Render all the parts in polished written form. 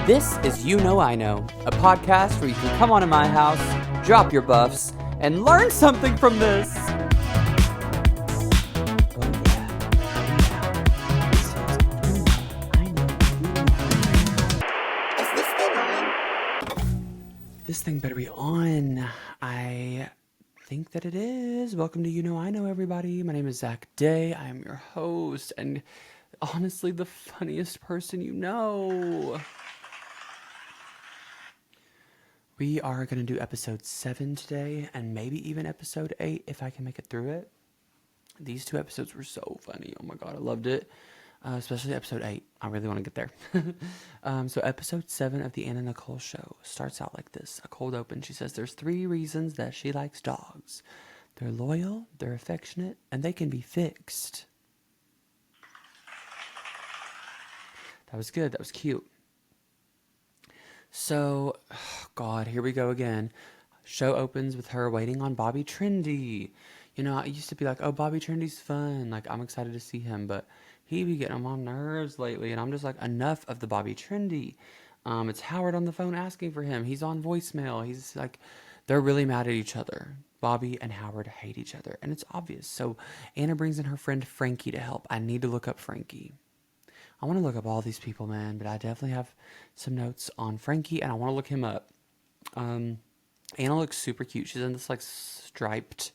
This is You Know I Know, a podcast where you can come onto my house, drop your buffs, and learn something from this. Oh yeah. This is You Know I Know. Is this thing on? This thing better be on. I think that it is. Welcome to You Know I Know, everybody. My name is Zach Day. I am your host, and honestly, the funniest person you know. We are going to do episode 7 today, and maybe even episode 8 if I can make it through it. These 2 episodes were so funny. Oh my god, I loved it. Especially episode 8. I really want to get there. So episode 7 of the Nicole show starts out like this. A cold open. She says there's 3 reasons that she likes dogs. They're loyal, they're affectionate, and they can be fixed. That was good. That was cute. So, God, here we go again. Show opens with her waiting on Bobby Trendy. You know, I used to be like, oh, Bobby Trendy's fun. Like, I'm excited to see him. But he be getting on my nerves lately. And I'm just like, enough of the Bobby Trendy. It's Howard on the phone asking for him. He's on voicemail. He's like, they're really mad at each other. Bobby and Howard hate each other. And it's obvious. So Anna brings in her friend Frankie to help. I need to look up Frankie. I want to look up all these people, man, but I definitely have some notes on Frankie, and I want to look him up. Anna looks super cute. She's in this, like, striped,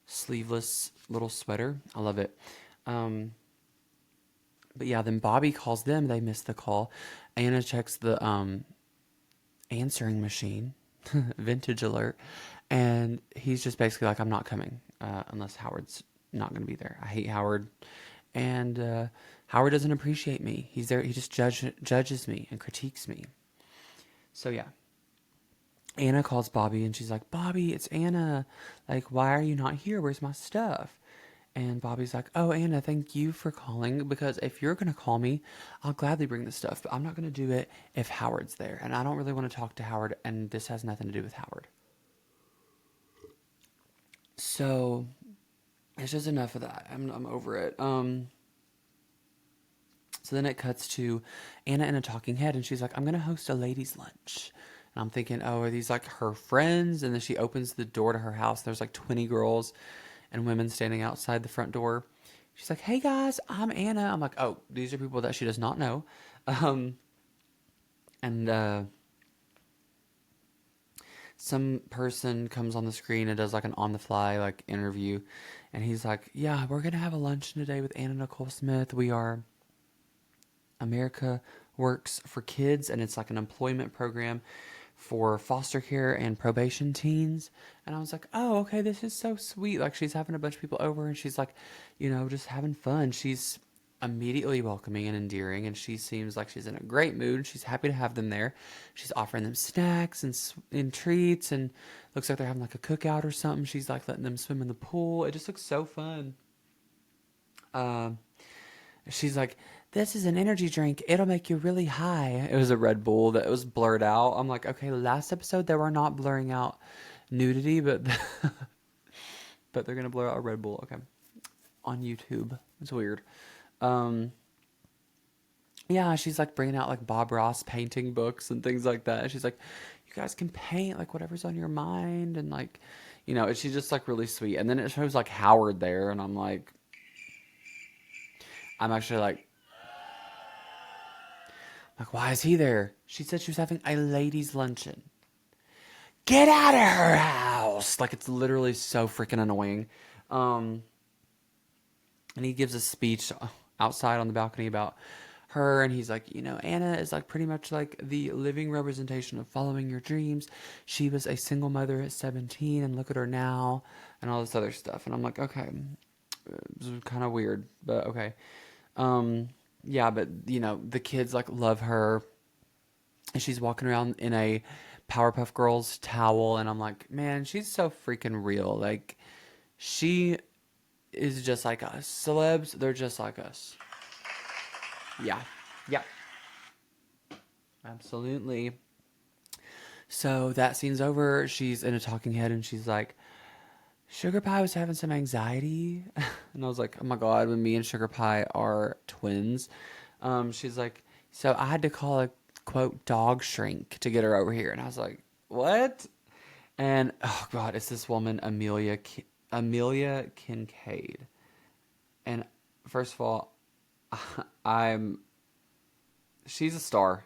sleeveless little sweater. I love it. But, yeah, then Bobby calls them. They miss the call. Anna checks the answering machine, vintage alert, and he's just basically like, I'm not coming unless Howard's not going to be there. I hate Howard. And Howard doesn't appreciate me. He's there. He just judges me and critiques me. So yeah, Anna calls Bobby and she's like, Bobby, it's Anna. Like, why are you not here? Where's my stuff? And Bobby's like, oh, Anna, thank you for calling, because if you're going to call me, I'll gladly bring the stuff, but I'm not going to do it if Howard's there. And I don't really want to talk to Howard, and this has nothing to do with Howard. So it's just enough of that. I'm over it. So then it cuts to Anna in a talking head, and she's like, I'm going to host a ladies' lunch. And I'm thinking, oh, are these like her friends? And then she opens the door to her house. There's like 20 girls and women standing outside the front door. She's like, hey guys, I'm Anna. I'm like, oh, these are people that she does not know. And some person comes on the screen and does like an on the fly like interview. And he's like, yeah, we're going to have a luncheon today with Anna Nicole Smith. We are America Works for Kids, and it's like an employment program for foster care and probation teens. And I was like, oh, okay, this is so sweet. Like, she's having a bunch of people over, and she's like, you know, just having fun. She's immediately welcoming and endearing, and she seems like she's in a great mood. She's happy to have them there. She's offering them snacks and treats, and looks like they're having like a cookout or something. She's like letting them swim in the pool. It just looks so fun. She's like, this is an energy drink. It'll make you really high. It was a Red Bull that was blurred out. I'm like, okay, last episode they were not blurring out nudity, but but they're gonna blur out a Red Bull. Okay, on YouTube. It's weird. Yeah, she's like bringing out like Bob Ross painting books and things like that. She's like, you guys can paint like whatever's on your mind, and like, you know, she's just like really sweet. And then it shows like Howard there, and I'm actually like, why is he there? She said she was having a ladies' luncheon. Get out of her house! Like, it's literally so freaking annoying. And he gives a speech outside on the balcony about her, and he's like, you know, Anna is like pretty much like the living representation of following your dreams. She was a single mother at 17, and look at her now, and all this other stuff. And I'm like, okay, this is kind of weird, but okay. Yeah, but you know, the kids like love her, and she's walking around in a Powerpuff Girls towel, and I'm like, man, she's so freaking real. Like, she is just like us. Celebs, they're just like us. Yeah, yeah, absolutely. So that scene's over. She's in a talking head, and she's like, Sugar Pie was having some anxiety. And I was like, oh my God, when me and Sugar Pie are twins. She's like, so I had to call quote dog shrink to get her over here. And I was like, what? And oh god, it's this woman Amelia Kincaid. And first of all, I'm she's a star.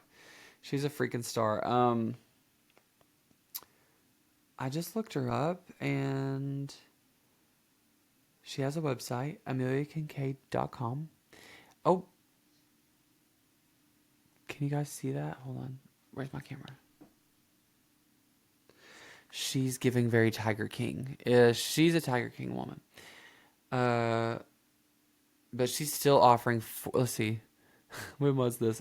She's a freaking star. I just looked her up and she has a website, ameliakincaid.com. Oh, can you guys see that? Hold on. Where's my camera? She's giving very Tiger King. She's a Tiger King woman. Uh, but she's still offering. Let's see. When was this?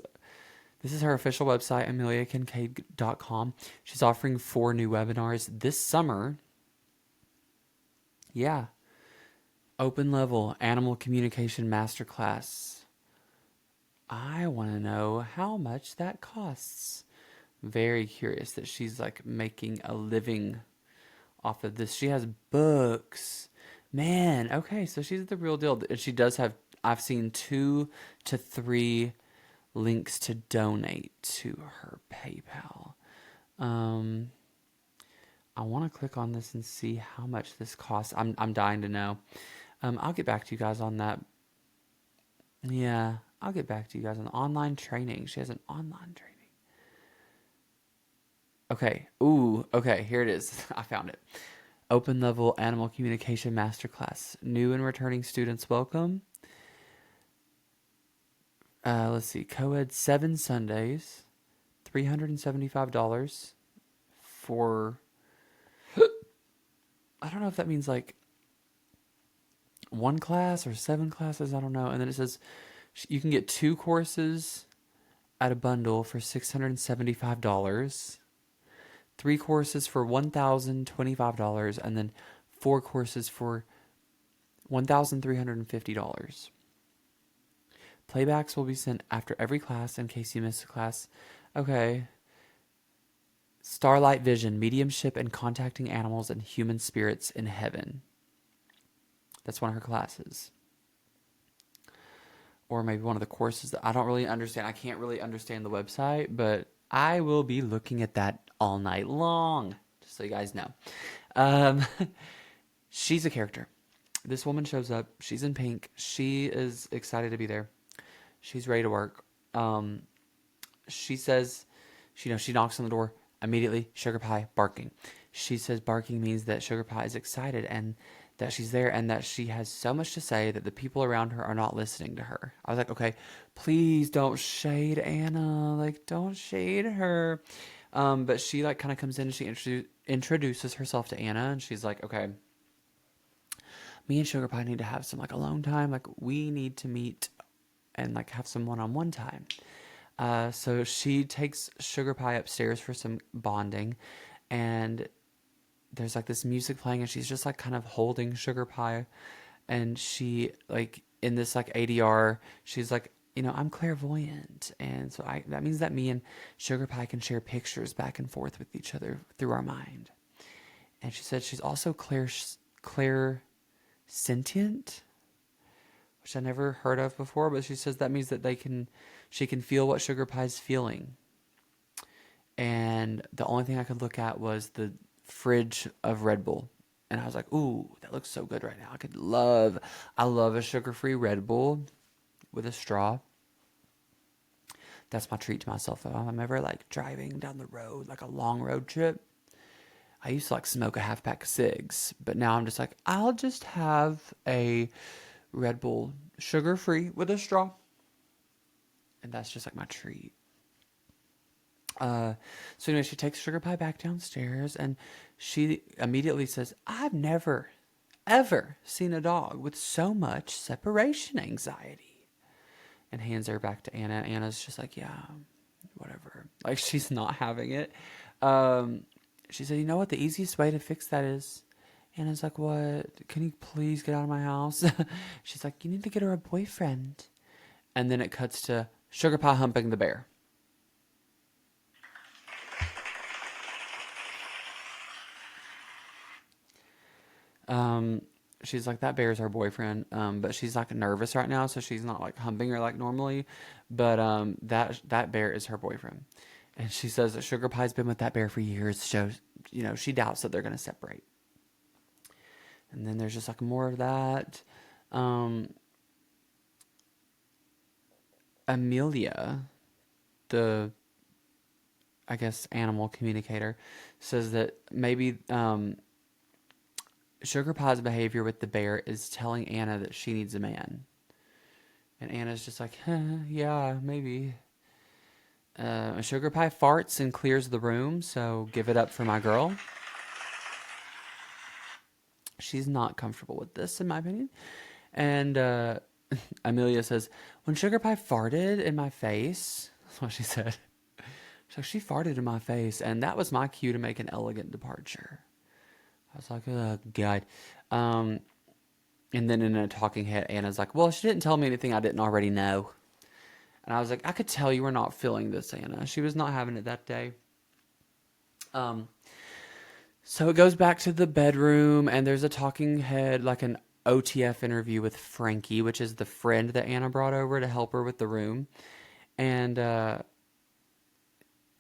This is her official website, ameliakincaid.com. She's offering 4 new webinars this summer. Yeah. Open level animal communication masterclass. I want to know how much that costs. Very curious that she's like making a living off of this. She has books. Man, okay, so she's the real deal. And she does have, I've seen 2 to 3 links to donate to her PayPal. I want to click on this and see how much this costs. I'm dying to know. I'll get back to you guys on that. Yeah, I'll get back to you guys on online training. She has an online training. Okay. Ooh, okay, here it is. I found it. Open level animal communication masterclass. New and returning students welcome. Let's see. Co-ed 7 Sundays. $375 for, I don't know if that means like 1 class or 7 classes. I don't know. And then it says you can get 2 courses at a bundle for $675. 3 courses for $1,025, and then 4 courses for $1,350. Playbacks will be sent after every class in case you miss a class. Okay. Starlight Vision, Mediumship and Contacting Animals and Human Spirits in Heaven. That's one of her classes. Or maybe one of the courses that I don't really understand. I can't really understand the website, but I will be looking at that all night long, just so you guys know. She's a character. This woman shows up. She's in pink. She is excited to be there. She's ready to work. She says, she knocks on the door. Immediately, Sugar Pie barking. She says barking means that Sugar Pie is excited and that she's there and that she has so much to say that the people around her are not listening to her. I was like, okay, please don't shade Anna. Like, don't shade her. But she like kind of comes in and she introduces herself to Anna and she's like, okay, me and Sugar Pie need to have some like alone time. Like we need to meet and like have some one-on-one time. So she takes Sugar Pie upstairs for some bonding and there's like this music playing and she's just like kind of holding Sugar Pie and she like in this like ADR she's like, I'm clairvoyant and so that means that me and Sugar Pie can share pictures back and forth with each other through our mind. And she said she's also clairsentient, which I never heard of before, but she says that means that she can feel what Sugar Pie's feeling. And the only thing I could look at was the fridge of Red Bull. And I was like, ooh, that looks so good right now. I love a sugar-free Red Bull with a straw. That's my treat to myself. If I'm ever like driving down the road, like a long road trip, I used to like smoke a half pack of cigs, but now I'm just like, I'll just have a Red Bull sugar-free with a straw. And that's just like my treat. So anyway, she takes Sugar Pie back downstairs and she immediately says, I've never, ever seen a dog with so much separation anxiety. And hands her back to Anna. Anna's just like, yeah, whatever. Like she's not having it. She said, you know what the easiest way to fix that is? Anna's like, what? Can you please get out of my house? She's like, you need to get her a boyfriend. And then it cuts to Sugar Pie humping the bear. she's like, that bear's her boyfriend. But she's like nervous right now, so she's not like humping her like normally. But that bear is her boyfriend. And she says that Sugar Pie's been with that bear for years. So, she doubts that they're gonna separate. And then there's just like more of that. Um, Amelia, the I guess animal communicator, says that maybe Sugar Pie's behavior with the bear is telling Anna that she needs a man. And Anna's just like, yeah, maybe. Sugar Pie farts and clears the room, so give it up for my girl. She's not comfortable with this, in my opinion. And Amelia says, when Sugar Pie farted in my face, that's what she said. So she farted in my face, and that was my cue to make an elegant departure. I was like, oh, God. And then in a talking head, Anna's like, well, she didn't tell me anything I didn't already know. And I was like, I could tell you were not feeling this, Anna. She was not having it that day. So it goes back to the bedroom, and there's a talking head, like an OTF interview with Frankie, which is the friend that Anna brought over to help her with the room. And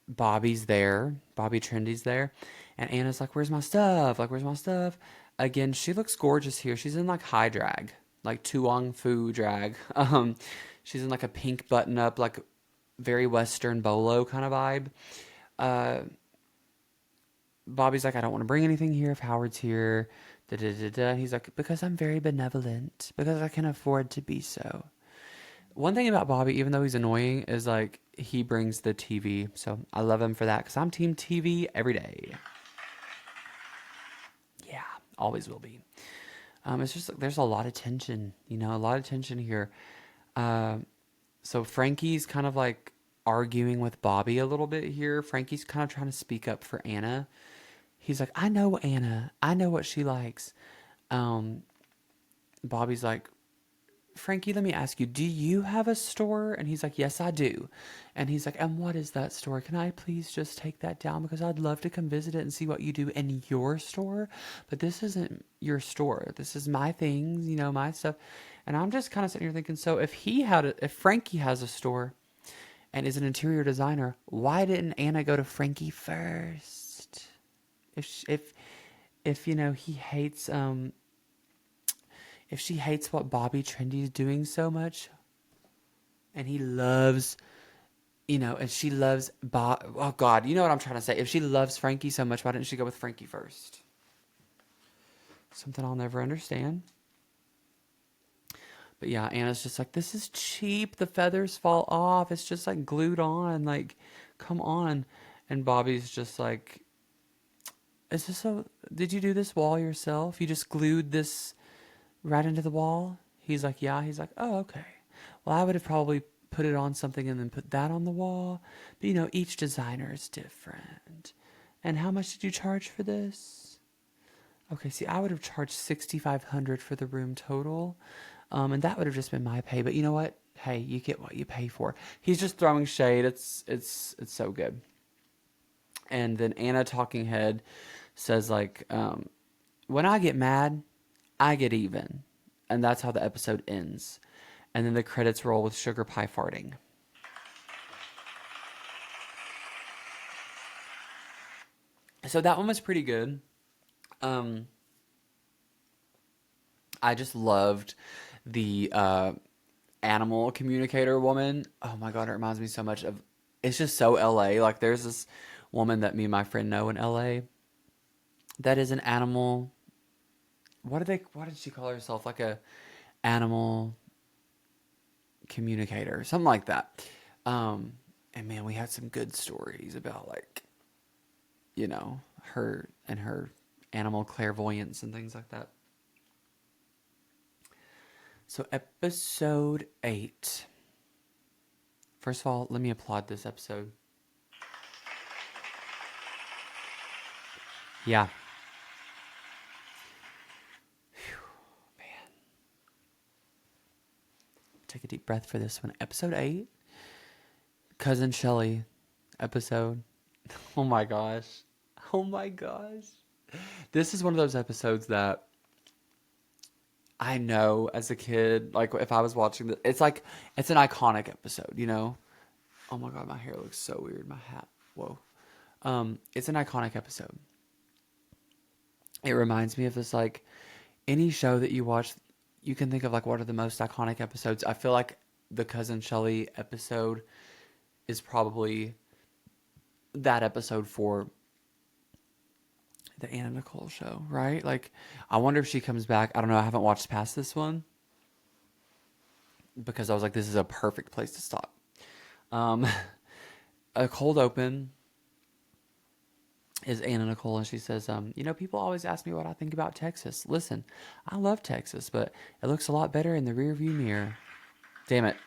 Bobby's there. Bobby Trendy's there. And Anna's like, where's my stuff? Like, where's my stuff? Again, she looks gorgeous here. She's in like high drag, like Tuong Fu drag. She's in like a pink button up, like very Western bolo kind of vibe. Uh, Bobby's like, I don't want to bring anything here if Howard's here. Da, da, da, da. He's like, because I'm very benevolent, because I can afford to be so. One thing about Bobby, even though he's annoying, is like he brings the TV. So I love him for that because I'm team TV every day. Yeah, always will be. It's just there's a lot of tension, a lot of tension here. Uh, so Frankie's kind of like arguing with Bobby a little bit here. Frankie's kind of trying to speak up for Anna. He's like, I know Anna. I know what she likes. Um, Bobby's like, Frankie, let me ask you, do you have a store? And he's like, yes, I do. And he's like, and what is that store? Can I please just take that down? Because I'd love to come visit it and see what you do in your store. But this isn't your store. This is my things, my stuff. And I'm just kind of sitting here thinking, so if Frankie has a store and is an interior designer, why didn't Anna go to Frankie first? If he hates if she hates what Bobby Trendy is doing so much, and he loves, and she loves oh God, you know what I'm trying to say. If she loves Frankie so much, why didn't she go with Frankie first? Something I'll never understand. But yeah, Anna's just like, this is cheap. The feathers fall off. It's just like glued on. Like, come on. And Bobby's just like, did you do this wall yourself? You just glued this right into the wall? He's like, yeah. He's like, oh, okay. Well, I would have probably put it on something and then put that on the wall. But each designer is different. And how much did you charge for this? Okay, see, I would have charged $6,500 for the room total. And that would have just been my pay. But you know what? Hey, you get what you pay for. He's just throwing shade. It's so good. And then Anna Talking Head says like, when I get mad, I get even. And that's how the episode ends. And then the credits roll with Sugar Pie farting. So that one was pretty good. I just loved the animal communicator woman. Oh my God, it reminds me so much of... It's just so LA. Like there's this woman that me and my friend know in LA that is an animal... What did she call herself? Like a animal communicator, something like that. And man, we had some good stories about like, her and her animal clairvoyance and things like that. So episode 8. First of all, let me applaud this episode. Yeah. Take a deep breath for this one. Episode 8, Cousin Shelly episode. Oh my gosh. Oh my gosh. This is one of those episodes that I know as a kid, like if I was watching the, it's like it's an iconic episode, you know. Oh my god, my hair looks so weird. My hat, whoa. It's an iconic episode. It reminds me of this like any show that you watch. You can think of like what are the most iconic episodes. I feel like the Cousin Shelly episode is probably that episode for the Anna Nicole show, right? Like, I wonder if she comes back. I don't know. I haven't watched past this one because I was like, this is a perfect place to stop. Um, a cold open is Anna Nicole, and she says, people always ask me what I think about Texas. Listen, I love Texas, but it looks a lot better in the rear view mirror. Damn it.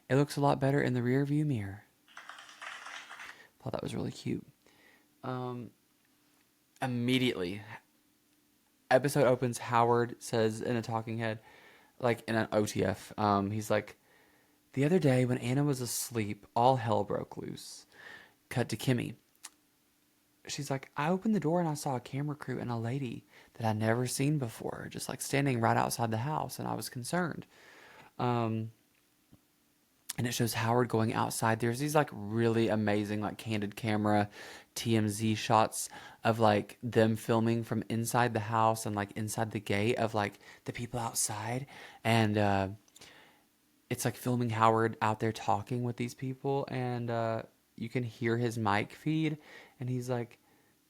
It looks a lot better in the rear view mirror. Thought that was really cute. Immediately, episode opens, Howard says in a talking head, like in an OTF, he's like, the other day when Anna was asleep, all hell broke loose. Cut to Kimmy. She's like, I opened the door and I saw a camera crew and a lady that I'd never seen before, just like standing right outside the house, and I was concerned. And it shows Howard going outside. There's these like really amazing like candid camera TMZ shots of like them filming from inside the house and like inside the gate of like the people outside, and it's like filming Howard out there talking with these people, and you can hear his mic feed, and he's like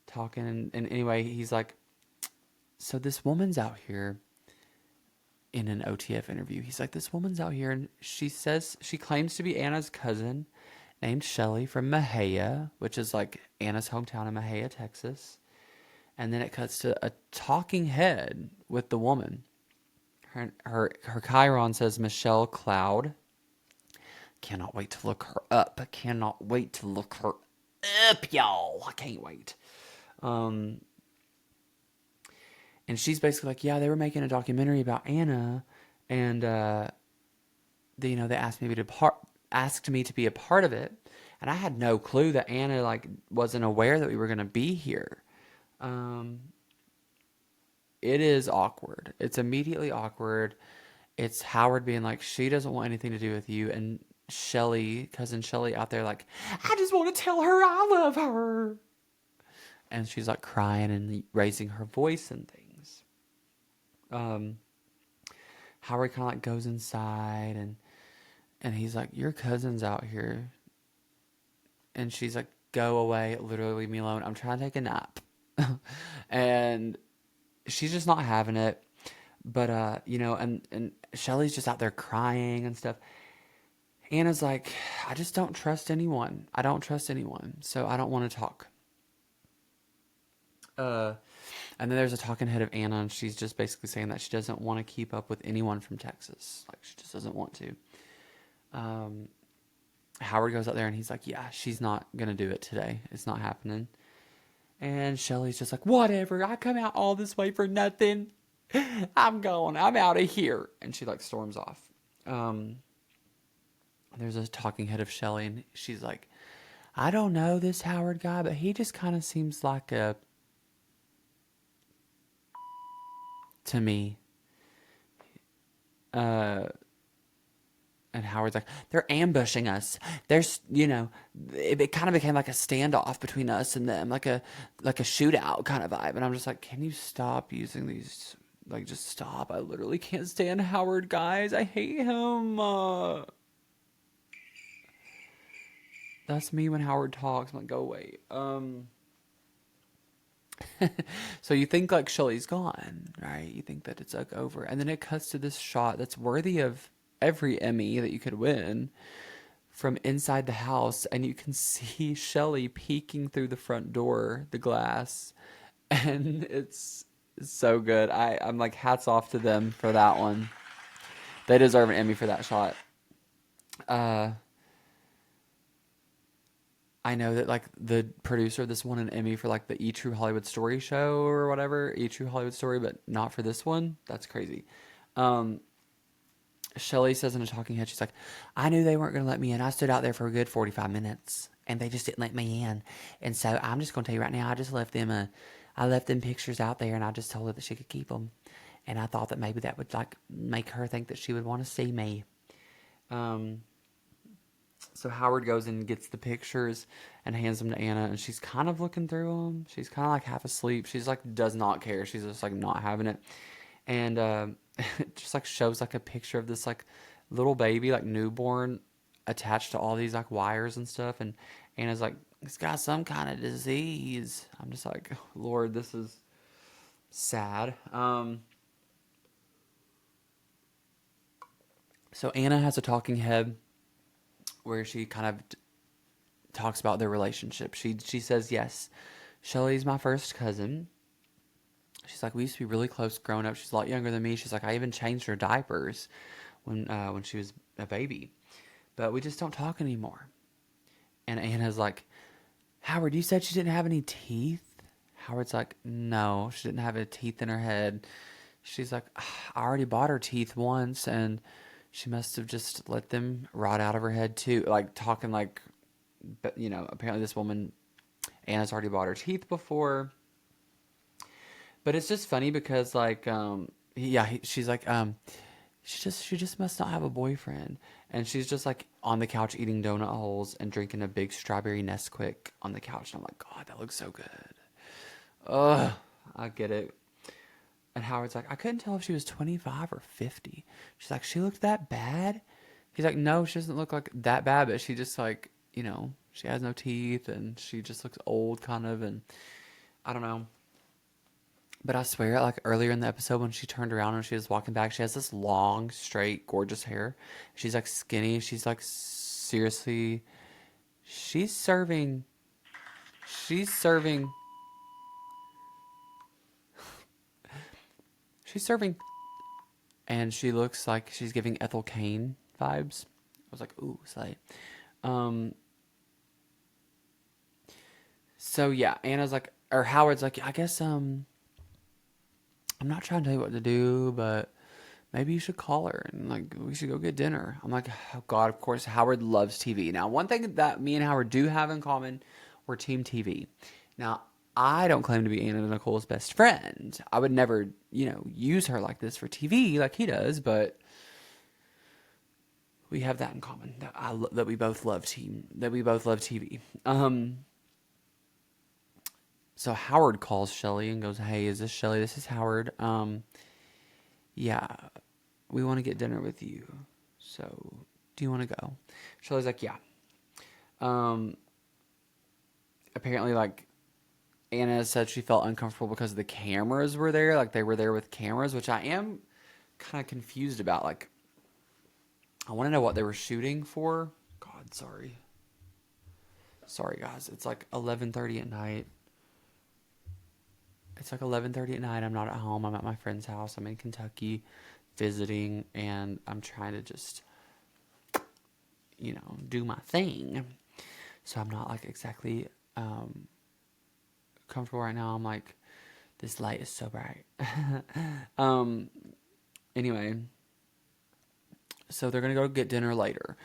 talking, and anyway, he's like, so this woman's out here in an OTF interview. He's like, this woman's out here, and she says she claims to be Anna's cousin named Shelly from Mahia, which is like Anna's hometown in Mahia, Texas. And then it cuts to a talking head with the woman. Her Chiron says Michelle Cloud. Cannot wait to look her up. Cannot wait to look her up, y'all. I can't wait. And she's basically like, yeah, they were making a documentary about Anna, and they asked me to be a part of it, and I had no clue that Anna like wasn't aware that we were gonna be here. It is awkward. It's immediately awkward. It's Howard being like, she doesn't want anything to do with you, and Shelly, cousin Shelly, out there like, I just want to tell her I love her, and she's like crying and raising her voice and things. Howard kind of like goes inside, and he's like, your cousin's out here, and she's like, go away, literally leave me alone, I'm trying to take a nap. And she's just not having it. But and Shelly's just out there crying and stuff. Anna's like, I just don't trust anyone. I don't trust anyone, so I don't want to talk. And then there's a talking head of Anna, and she's just basically saying that she doesn't want to keep up with anyone from Texas. Like, she just doesn't want to. Howard goes out there, and he's like, yeah, she's not going to do it today. It's not happening. And Shelly's just like, whatever. I come out all this way for nothing. I'm going. I'm out of here. And she, like, storms off. There's a talking head of Shelly, and she's like, I don't know this Howard guy, but he just kind of seems like a... to me. And Howard's like, they're ambushing us. There's, it kind of became like a standoff between us and them, like a shootout kind of vibe. And I'm just like, can you stop using these? Like, just stop. I literally can't stand Howard, guys. I hate him. That's me when Howard talks. I'm like, go away. So you think like Shelly's gone, right? You think that it's like over. And then it cuts to this shot that's worthy of every Emmy that you could win from inside the house. And you can see Shelly peeking through the front door, the glass. And it's so good. I'm like, hats off to them for that one. They deserve an Emmy for that shot. I know that like the producer of this won an Emmy for like the E True Hollywood Story show or whatever, E True Hollywood Story, but not for this one. That's crazy. Shelly says in a talking head, she's like, I knew they weren't going to let me in. I stood out there for a good 45 minutes and they just didn't let me in. And so I'm just going to tell you right now, I left them pictures out there, and I just told her that she could keep them. and I thought that maybe that would like make her think that she would want to see me. Um, so Howard goes and gets the pictures and hands them to Anna, and she's kind of looking through them. She's kind of like half asleep. She's like does not care. She's just like not having it, and it just like shows like a picture of this like little baby, like newborn, attached to all these like wires and stuff, and Anna's like, it's got some kind of disease. I'm just like, Lord, this is sad. So Anna has a talking head where she kind of talks about their relationship. She says, yes, Shelly's my first cousin. She's like, we used to be really close growing up. She's a lot younger than me. She's like, I even changed her diapers when she was a baby, but we just don't talk anymore. And Anna's like, Howard, you said she didn't have any teeth? Howard's like, no, she didn't have any teeth in her head. She's like, I already bought her teeth once, and she must have just let them rot out of her head too. Like talking like, apparently this woman, Anna's already bought her teeth before. But it's just funny because like, she's like, she just must not have a boyfriend, and she's just like on the couch eating donut holes and drinking a big strawberry Nesquik on the couch. And I'm like, God, that looks so good. Ugh, I get it. And Howard's like, I couldn't tell if she was 25 or 50. She's like, she looked that bad? He's like, no, she doesn't look like that bad, but she just like, she has no teeth and she just looks old kind of, and I don't know. But I swear, like earlier in the episode when she turned around and she was walking back, she has this long, straight, gorgeous hair. She's like skinny. She's like seriously, she's serving, she's serving, she's serving. And she looks like she's giving Ethel Cain vibes. I was like, ooh, slay. Um, so yeah, Anna's like, or Howard's like, I guess, I'm not trying to tell you what to do, but maybe you should call her and like we should go get dinner. I'm like, oh God, of course, Howard loves TV. Now, one thing that me and Howard do have in common, we're team TV. Now, I don't claim to be Anna and Nicole's best friend. I would never, use her like this for TV like he does, but we have that in common that we both love TV. So Howard calls Shelly and goes, "Hey, is this Shelly? This is Howard. Yeah, we want to get dinner with you. So, do you want to go?" Shelly's like, "Yeah." Apparently, like Anna said, she felt uncomfortable because the cameras were there. Like they were there with cameras, which I am kind of confused about. Like, I want to know what they were shooting for. God, sorry guys. It's like 11:30 at night. It's like 11:30 at night. I'm not at home. I'm at my friend's house. I'm in Kentucky visiting, and I'm trying to just, do my thing. So I'm not like exactly comfortable right now. I'm like, this light is so bright. Anyway, so they're going to go get dinner later.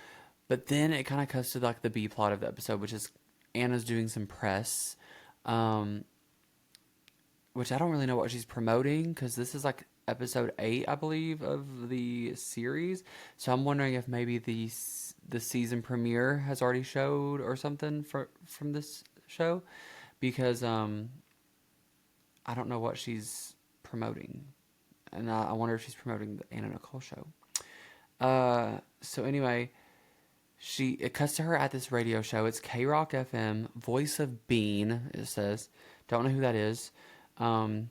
But then it kind of cuts to like the B plot of the episode, which is Anna's doing some press. Which I don't really know what she's promoting because this is like episode 8, I believe, of the series. So I'm wondering if maybe the season premiere has already showed or something from this show, because I don't know what she's promoting, and I wonder if she's promoting the Anna Nicole show. So anyway, it cuts to her at this radio show. It's K Rock FM, voice of Bean. It says, don't know who that is. I'm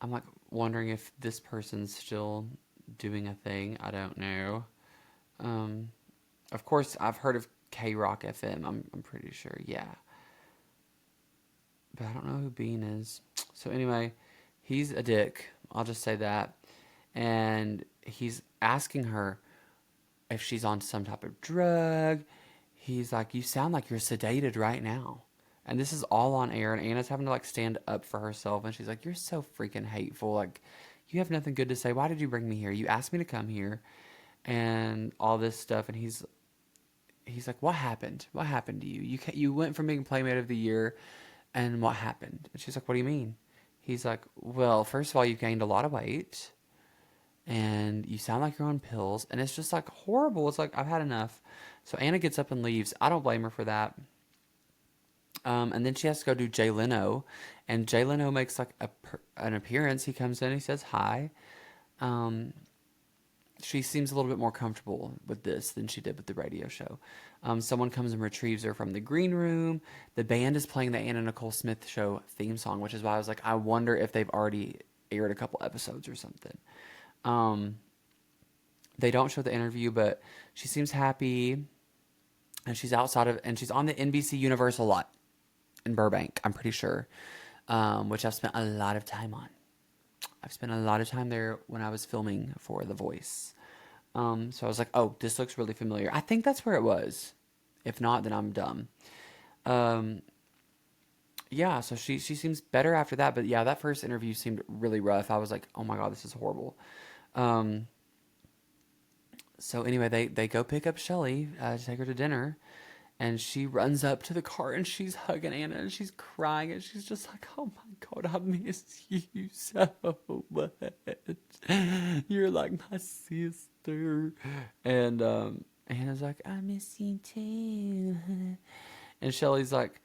like wondering if this person's still doing a thing. I don't know. Of course, I've heard of K Rock FM. I'm pretty sure, yeah. But I don't know who Bean is. So anyway, he's a dick. I'll just say that. And he's asking her if she's on some type of drug. He's like, you sound like you're sedated right now. And this is all on air, and Anna's having to like stand up for herself, and she's like, you're so freaking hateful. Like, you have nothing good to say. Why did you bring me here? You asked me to come here and all this stuff. And he's like, what happened? What happened to you? You went from being Playmate of the Year, and what happened? And she's like, what do you mean? He's like, well, first of all, you've gained a lot of weight and you sound like you're on pills. And it's just like horrible. It's like, I've had enough. So Anna gets up and leaves. I don't blame her for that. And then she has to go do Jay Leno. And Jay Leno makes like an appearance. He comes in, he says hi. Um, she seems a little bit more comfortable with this than she did with the radio show. Someone comes and retrieves her from the green room. The band is playing the Anna Nicole Smith show theme song, which is why I was like, I wonder if they've already aired a couple episodes or something. Um, they don't show the interview, but she seems happy, and she's and she's on the NBC Universal lot in Burbank, I'm pretty sure, which I've spent a lot of time on. I've spent a lot of time there when I was filming for The Voice. So I was like, oh, this looks really familiar. I think that's where it was. If not, then I'm dumb. Um, yeah, so she seems better after that. But yeah, that first interview seemed really rough. I was like, oh my God, this is horrible. Um, so anyway, they go pick up Shelly to take her to dinner. And she runs up to the car and she's hugging Anna and she's crying and she's just like, oh my God, I miss you so much. You're like my sister. And Anna's like, I miss you too. And Shelly's like,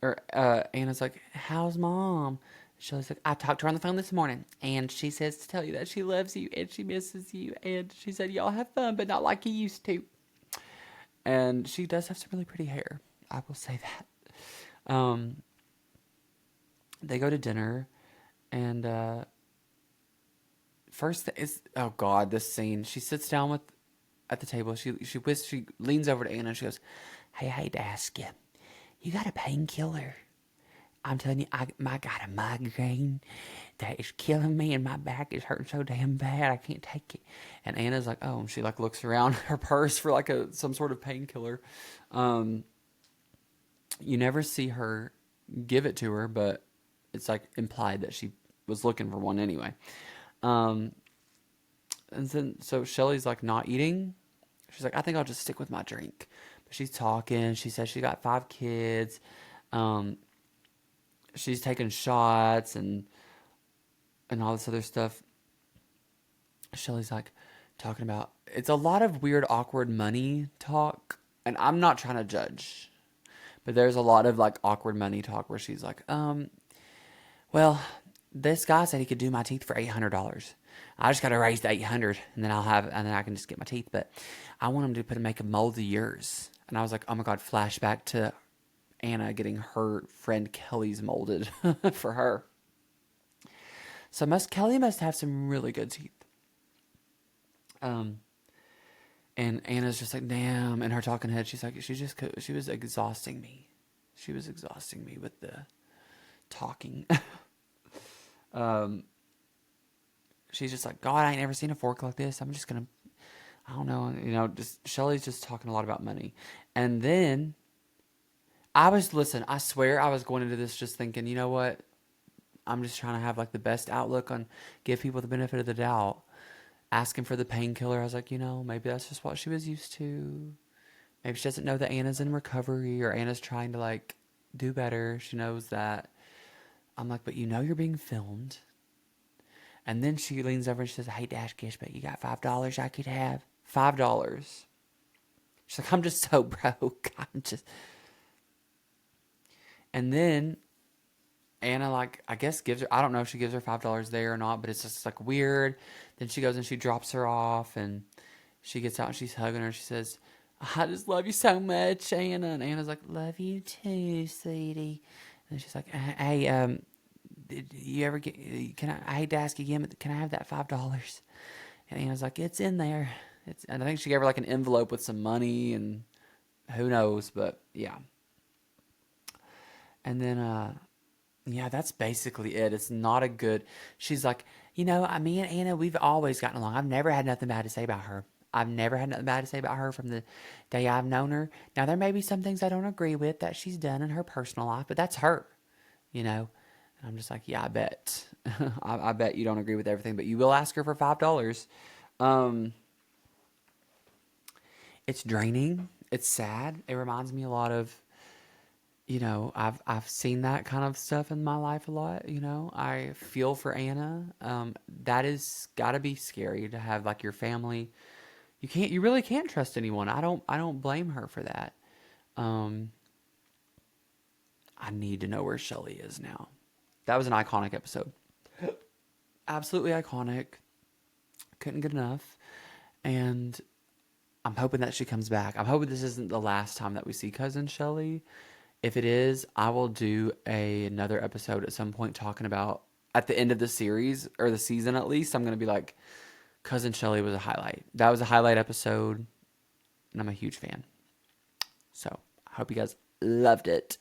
Anna's like, how's mom? Shelly's like, I talked to her on the phone this morning and she says to tell you that she loves you and she misses you. And she said, y'all have fun, but not like you used to. And she does have some really pretty hair. I will say that. They go to dinner, and first is, oh God, this scene. She sits down at the table. She leans over to Anna and she goes, "Hey, I hate to ask you, you got a painkiller? I'm telling you, I got a migraine that is killing me, and my back is hurting so damn bad I can't take it." And Anna's like, "Oh," and she like looks around her purse for like some sort of painkiller. Um, you never see her give it to her, but it's like implied that she was looking for one anyway. Um, and then so Shelly's like not eating. She's like, "I think I'll just stick with my drink." But she's talking. She says she got 5 kids. Um, she's taking shots and all this other stuff. Shelly's like talking about, it's a lot of weird, awkward money talk. And I'm not trying to judge, but there's a lot of like awkward money talk where she's like, well, this guy said he could do my teeth for $800. I just got to raise the 800 and then and then I can just get my teeth. But I want him to make a mold of yours. And I was like, oh my God, flashback to Anna getting her friend Kelly's molded for her. So Kelly must have some really good teeth. And Anna's just like, damn. In her talking head, she's like, she was exhausting me. She was exhausting me with the talking. She's just like, God, I ain't never seen a fork like this. I'm just gonna, I don't know, just Shelly's just talking a lot about money. And then listen, I swear I was going into this just thinking, you know what? I'm just trying to have like the best outlook on, give people the benefit of the doubt. Asking for the painkiller, I was like, maybe that's just what she was used to. Maybe she doesn't know that Anna's in recovery or Anna's trying to like do better. She knows that. I'm like, but you're being filmed. And then she leans over and she says, I hate to ask you, but you got $5 I could have? $5. She's like, I'm just so broke. And then Anna, like, I guess I don't know if she gives her $5 there or not, but it's just like weird. Then she goes and she drops her off and she gets out and she's hugging her. She says, I just love you so much, Anna. And Anna's like, love you too, sweetie. And she's like, hey, did you ever I hate to ask you again, but can I have that $5? And Anna's like, it's in there. And I think she gave her like an envelope with some money and who knows, but yeah. And then, yeah, that's basically it. It's not a good. She's like, me and Anna, we've always gotten along. I've never had nothing bad to say about her. I've never had nothing bad to say about her from the day I've known her. Now, there may be some things I don't agree with that she's done in her personal life, but that's her, And I'm just like, yeah, I bet. I bet you don't agree with everything, but you will ask her for $5. It's draining. It's sad. It reminds me a lot of I've seen that kind of stuff in my life a lot. I feel for Anna. That is gotta be scary to have like your family. You really can't trust anyone. I don't blame her for that. Um, I need to know where Shelly is now. That was an iconic episode. Absolutely iconic. Couldn't get enough. And I'm hoping that she comes back. I'm hoping this isn't the last time that we see Cousin Shelly. If it is, I will do another episode at some point talking about at the end of the series or the season at least. I'm gonna be like, Cousin Shelly was a highlight. That was a highlight episode, and I'm a huge fan. So I hope you guys loved it.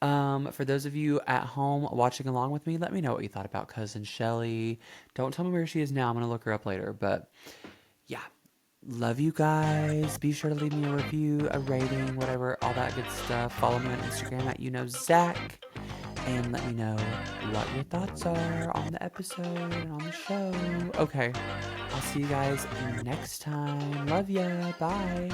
For those of you at home watching along with me, let me know what you thought about Cousin Shelly. Don't tell me where she is now. I'm gonna look her up later. But yeah, love you guys. Be sure to leave me a review, a rating, whatever, all that good stuff. Follow me on Instagram at Zach, and let me know what your thoughts are on the episode and on the show. Okay, I'll see you guys next time. Love ya. Bye.